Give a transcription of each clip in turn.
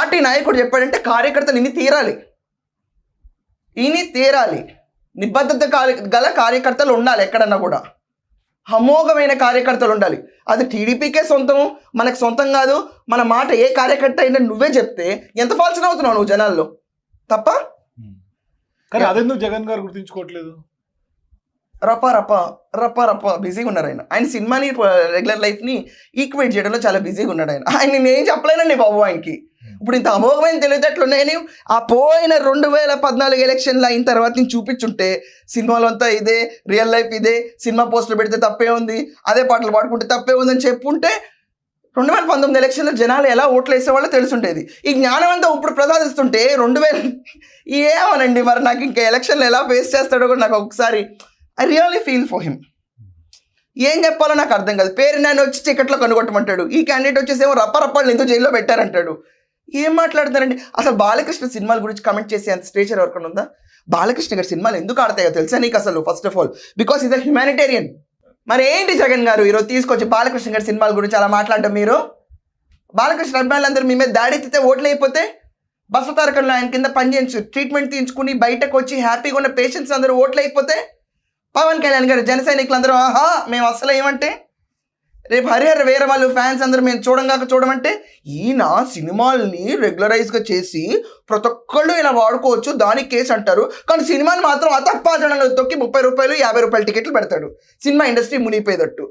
Party నాయకుడు చెప్పాడంటే కార్యకర్తలు ఇని తీరాలి నిబద్ధత గల కార్యకర్తలు ఉండాలి. ఎక్కడన్నా కూడా అమోఘమైన కార్యకర్తలు ఉండాలి. అది టీడీపీకే సొంతము, మనకు సొంతం కాదు. మన మాట ఏ కార్యకర్త అయినా నువ్వే చెప్తే ఎంత ఫాల్సిన అవుతున్నావు నువ్వు జనాల్లో తప్ప. కానీ అదెందుకు జగన్ గారు గుర్తించుకోవట్లేదు? రప్ప బిజీగా ఉన్నారు ఆయన సినిమాని రెగ్యులర్ లైఫ్ని ఈక్వేట్ చేయడంలో చాలా బిజీగా ఉన్నాడు ఆయన నేను చెప్పలేనండి బాబు ఆయనకి. ఇప్పుడు ఇంత అమోఘమైన తెలివితేటలు ఉన్నాయని ఆ పోయిన 2014 ఎలక్షన్లు అయిన తర్వాత నేను చూపించుంటే సినిమాలో అంతా ఇదే, రియల్ లైఫ్ ఇదే, సినిమా పోస్టులు పెడితే తప్పే ఉంది, అదే పాటలు పాడుకుంటే తప్పే ఉందని చెప్పుంటే 2019 ఎలక్షన్లో జనాలు ఎలా ఓట్లు వేసేవాళ్ళో తెలుసుండేది. ఈ జ్ఞానం అంతా ఇప్పుడు ప్రసాదిస్తుంటే 2000 ఏమనండి మరి నాకు ఇంకా ఎలక్షన్లు ఎలా ఫేస్ చేస్తాడో కూడా నాకు ఒకసారి I really feel for him. ఏం చెప్పాలో నాకు అర్థం కాదు. పేరు నాన్న వచ్చి టికెట్లో కనుగొట్టమంటాడు, ఈ క్యాండిడేట్ వచ్చేసి ఏమో రప్పరప్పాళ్ళు ఎందుకు జైల్లో పెట్టారంటాడు. ఏం మాట్లాడతారండి అసలు? బాలకృష్ణ సినిమాల గురించి కమెంట్ చేసే అంత స్టేచర్ ఎవరికైనా ఉందా? బాలకృష్ణ గారి సినిమాలు ఎందుకు ఆడతాయో తెలుసా నీకు అసలు? First of all because is a humanitarian. మరి ఏంటి జగన్ గారు ఈరోజు తీసుకొచ్చి బాలకృష్ణ గారి సినిమాల గురించి అలా మాట్లాడటం? మీరు బాలకృష్ణ అభిమానులందరూ మీ మీద దాడి ఎత్తితే ఓట్లు అయిపోతే బస్సు తారకంలో ఆయన కింద పనిచేయించు ట్రీట్మెంట్ తీయించుకుని బయటకు వచ్చి హ్యాపీగా ఉన్న పేషెంట్స్ అందరూ ఓట్లు అయిపోతే పవన్ కళ్యాణ్ గారు జన సైనికులందరూ ఆహా మేము అసలు ఏమంటే రేపు హరిహర వేరే వాళ్ళు ఫ్యాన్స్ అందరూ మేము చూడమంటే ఈయన సినిమాల్ని రెగ్యులరైజ్గా చేసి ప్రతి ఒక్కళ్ళు ఇలా వాడుకోవచ్చు దానికి కేసు అంటారు. కానీ సినిమాని మాత్రం అతప్పాజనంలో తొక్కి 30 రూపాయలు 50 రూపాయల టికెట్లు పెడతాడు సినిమా ఇండస్ట్రీ మునిగిపోయేటట్టు.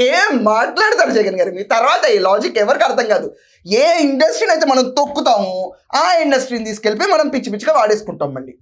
ఏం మాట్లాడతాడు జగన్ గారు? మీ తర్వాత ఈ లాజిక్ ఎవరికి అర్థం కాదు. ఏ ఇండస్ట్రీని అయితే మనం తొక్కుతామో ఆ ఇండస్ట్రీని తీసుకెళ్ళిపోయి మనం పిచ్చి పిచ్చిగా వాడేసుకుంటాం మళ్ళీ.